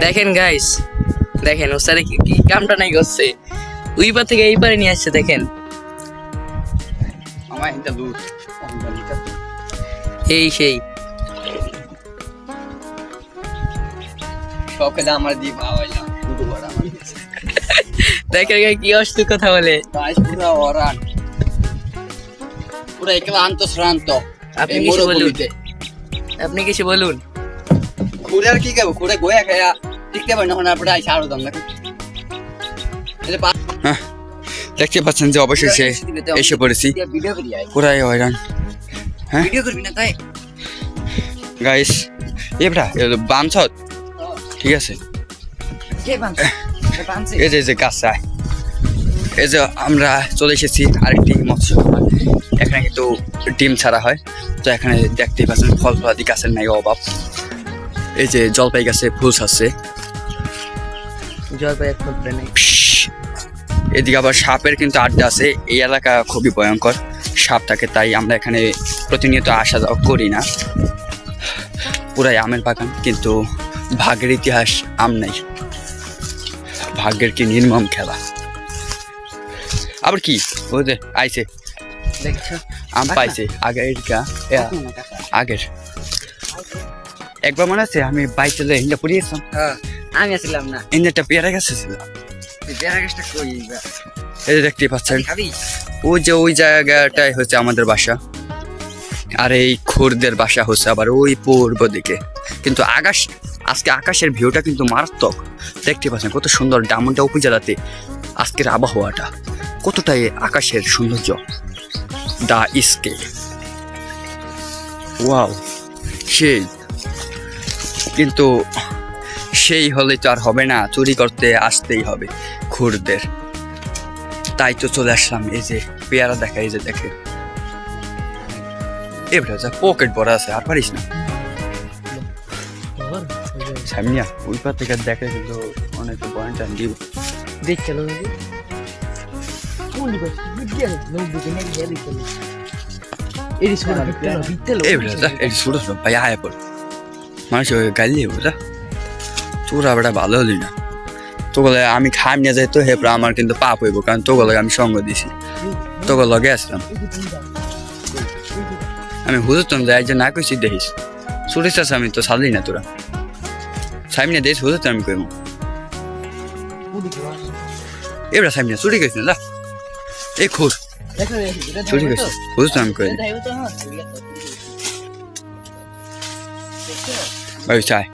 দেখেন গাইস, দেখেন ও স্যারে কি কামটা নাই করছে, ওই পার থেকে এই পারে নিয়ে আসছে। দেখেন আমার এটা লুট এই সেই সব খেলে আমার দিয়ে ভাবাইলাম দুটো বড় আমার দেখেন কি অস্ত কথা বলে। গাইস পুরো ওরান পুরো ক্লান্ত শ্রান্ত। আপনি এই কিছু বলুন, মরুভূমিতে আপনি কিছু বলুন। ঘুরে আর কি খাবো, ঘুরে গোয়া খায়া টিকতে পারি না, এখন আপনার আইসা আরো দাম দেখো। দেখতে পাচ্ছেন যে অবশেষে এসে পড়েছি, পুরাই হয়রান। হ্যাঁ ভিডিও করবি না তাই গাইস, এবড়া বানছত ঠিক আছে। কে বানছে? এই যে গাছায় এই যে আমরা চলে এসেছি আরেকটি মৎস্য খামার। এখানে কিন্তু ডিম ছাড়া হয়, তো এখানে দেখতেই পাচ্ছেন ফল ফলাদি গাছের নাই অভাব। এই যে জলপাই গাছে ফুল আছে, জলপাই এক ফুটবে নাই। এদিকে আবার সাপের কিন্তু আড্ডা আছে। এই এলাকা খুবই ভয়ঙ্কর, সাপ থাকে, তাই আমরা এখানে প্রতিনিয়ত আসা যাওয়া করি না। পুরাই আমের বাগান, কিন্তু ভাগ্যের ইতিহাস আম নাই। ভাগ্যের কি নির্মম খেলা। আবার কি ওই যে আইছে দেখছো আম পাইছে আগের একবার মনে আছে আমি বাইক চলে হিন্দা পড়িয়েছিলাম। হ্যাঁ আমি আসলাম না, এনে একটা পেয়ারা গাছ ছিল। পেয়ারা গাছটা কই? এই যে দেখতেই পাচ্ছেন, খাবি? ওই জায়গাটাই হচ্ছে আমাদের বাসা, আর এই খুরদের বাসা হচ্ছে আবার ওই পূর্ব দিকে। কিন্তু আজকে আকাশের ভিউটা কিন্তু মারাত্মক। দেখতে পাচ্ছেন কত সুন্দর ডায়মন্ডা উপজেলাতে আজকের আবহাওয়াটা, কতটাই আকাশের সৌন্দর্য। দা স্কে ওয়াও, সেই কিন্তু সেই হলে তো আর হবে না, চুরি করতে আসতেই হবে খুরদের। তাই তো চলে আসলাম। এই যে পেয়ারা দেখা, এই যে দেখে এবারে যা পকেট ভরা আছে, আর পারিস না সামনিয়া ওই পার থেকে দেখে, কিন্তু অনেক পয়েন্ট দিব দেখছো ভাই আয়া পড় মানুষ গাইলি বুঝা তোরা বেটা ভালো হলি না। তোগুলো আমি খাই নিয়ে যাই তো হেপরা আমার কিন্তু পাপ হইব, কারণ তোগুলো আমি সঙ্গ দিছি, তোগুলো লগে আসলাম আমি। হুজুর তো যাই যে না কইছি দেখিস ছুটিস আছে, আমি তো ছাড়লি না তোরা সামনে দেশ হুজুর তো আমি কইব এবার সামনে চুরি গেছিল না এই খুর চুরি গেছে হুজুর তো আমি কই ভাই চাই।